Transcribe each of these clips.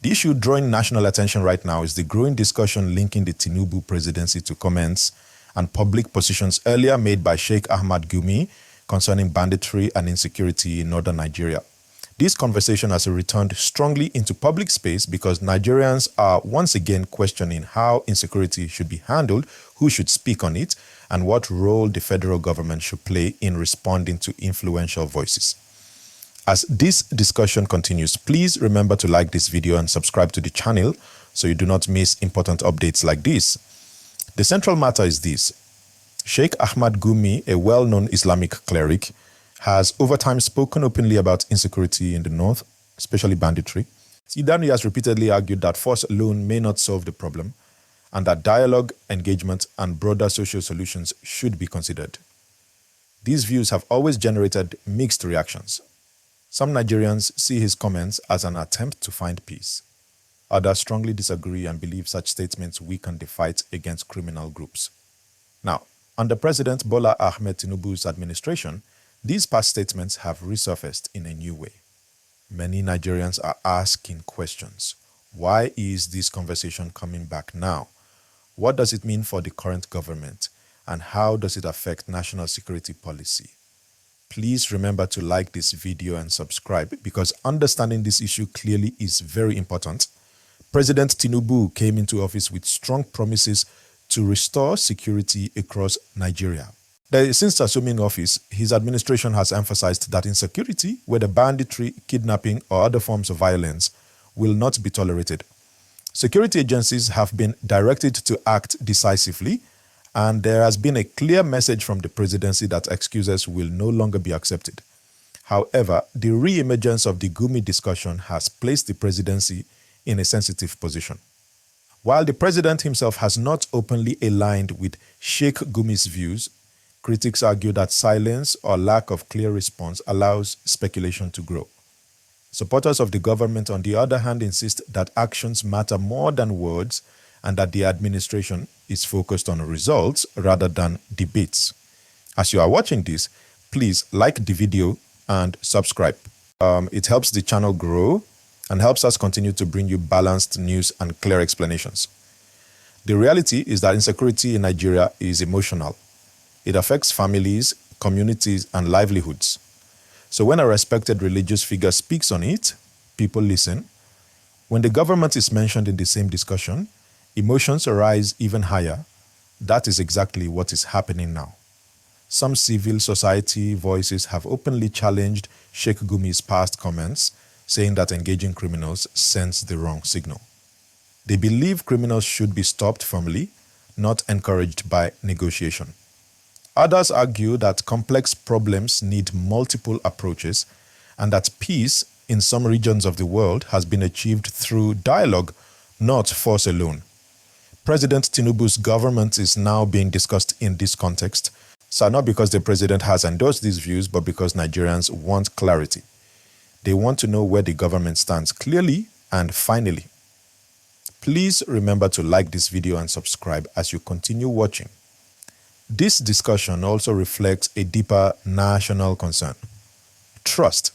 The issue drawing national attention right now is the growing discussion linking the Tinubu Presidency to comments and public positions earlier made by Sheikh Gumi concerning banditry and insecurity in northern Nigeria. This conversation has returned strongly into public space because Nigerians are once again questioning how insecurity should be handled, who should speak on it, and what role the federal government should play in responding to influential voices. As this discussion continues, please remember to like this video and subscribe to the channel so you do not miss important updates like this. The central matter is this. Sheikh Gumi, a well-known Islamic cleric, has over time spoken openly about insecurity in the north, especially banditry. He has repeatedly argued that force alone may not solve the problem and that dialogue, engagement, and broader social solutions should be considered. These views have always generated mixed reactions. Some Nigerians see his comments as an attempt to find peace. Others strongly disagree and believe such statements weaken the fight against criminal groups. Now, under President Bola Ahmed Tinubu's administration, these past statements have resurfaced in a new way. Many Nigerians are asking questions. Why is this conversation coming back now? What does it mean for the current government? And how does it affect national security policy? Please remember to like this video and subscribe because understanding this issue clearly is very important. President Tinubu came into office with strong promises to restore security across Nigeria. Since assuming office, his administration has emphasized that insecurity, whether banditry, kidnapping, or other forms of violence, will not be tolerated. Security agencies have been directed to act decisively, and there has been a clear message from the presidency that excuses will no longer be accepted. However, the re-emergence of the Gumi discussion has placed the presidency in a sensitive position. While the president himself has not openly aligned with Sheikh Gumi's views, critics argue that silence or lack of clear response allows speculation to grow. Supporters of the government, on the other hand, insist that actions matter more than words and that the administration is focused on results rather than debates. As you are watching this, please like the video and subscribe. It helps the channel grow and helps us continue to bring you balanced news and clear explanations. The reality is that insecurity in Nigeria is emotional. It affects families, communities, and livelihoods. So when a respected religious figure speaks on it, people listen. When the government is mentioned in the same discussion, emotions arise even higher. That is exactly what is happening now. Some civil society voices have openly challenged Sheikh Gumi's past comments, saying that engaging criminals sends the wrong signal. They believe criminals should be stopped firmly, not encouraged by negotiation. Others argue that complex problems need multiple approaches and that peace in some regions of the world has been achieved through dialogue, not force alone. President Tinubu's government is now being discussed in this context, so not because the president has endorsed these views, but because Nigerians want clarity. They want to know where the government stands clearly and finally. Please remember to like this video and subscribe as you continue watching. This discussion also reflects a deeper national concern. Trust.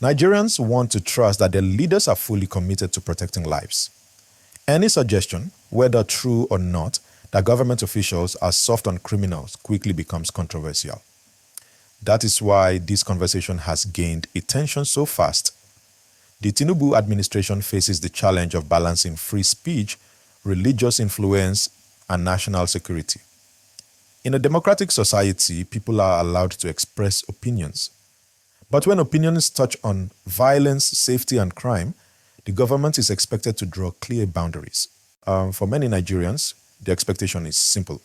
Nigerians want to trust that their leaders are fully committed to protecting lives. Any suggestion, whether true or not, that government officials are soft on criminals quickly becomes controversial. That is why this conversation has gained attention so fast. The Tinubu administration faces the challenge of balancing free speech, religious influence, and national security. In a democratic society, people are allowed to express opinions. But when opinions touch on violence, safety, and crime, the government is expected to draw clear boundaries. For many Nigerians, the expectation is simple.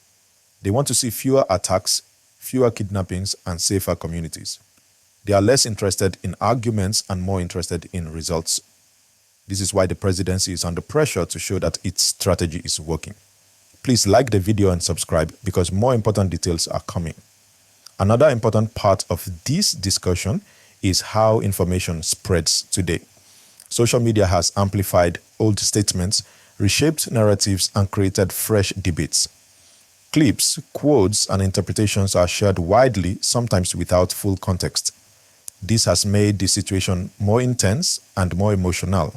They want to see fewer attacks, fewer kidnappings, and safer communities. They are less interested in arguments and more interested in results. This is why the presidency is under pressure to show that its strategy is working. Please like the video and subscribe because more important details are coming. Another important part of this discussion is how information spreads today. Social media has amplified old statements, reshaped narratives, and created fresh debates. Clips, quotes, and interpretations are shared widely, sometimes without full context. This has made the situation more intense and more emotional.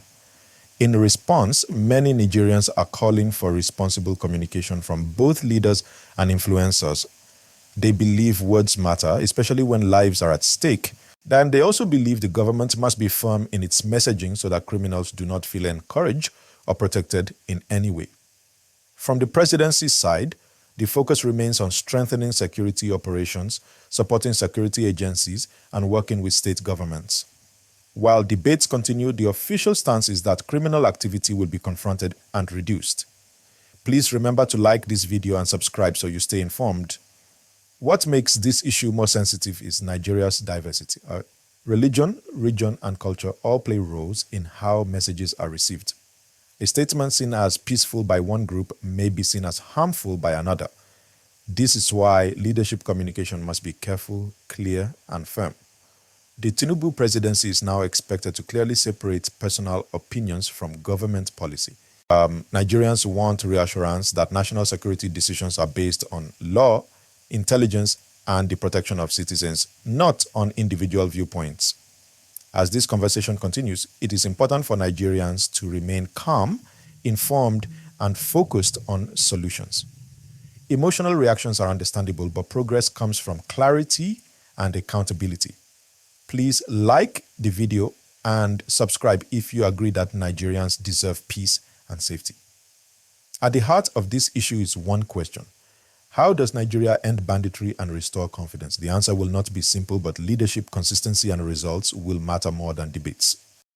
In response, many Nigerians are calling for responsible communication from both leaders and influencers. They believe words matter, especially when lives are at stake. Then they also believe the government must be firm in its messaging so that criminals do not feel encouraged or protected in any way. From the presidency's side, the focus remains on strengthening security operations, supporting security agencies, and working with state governments. While debates continue, the official stance is that criminal activity will be confronted and reduced. Please remember to like this video and subscribe so you stay informed. What makes this issue more sensitive is Nigeria's diversity. Religion, region, and culture all play roles in how messages are received. A statement seen as peaceful by one group may be seen as harmful by another. This is why leadership communication must be careful, clear, and firm. The Tinubu Presidency is now expected to clearly separate personal opinions from government policy. Nigerians want reassurance that national security decisions are based on law, intelligence, and the protection of citizens, not on individual viewpoints. As this conversation continues, it is important for Nigerians to remain calm, informed, and focused on solutions. Emotional reactions are understandable, but progress comes from clarity and accountability. Please like the video and subscribe if you agree that Nigerians deserve peace and safety. At the heart of this issue is one question. How does Nigeria end banditry and restore confidence? The answer will not be simple, but leadership, consistency, and results will matter more than debates.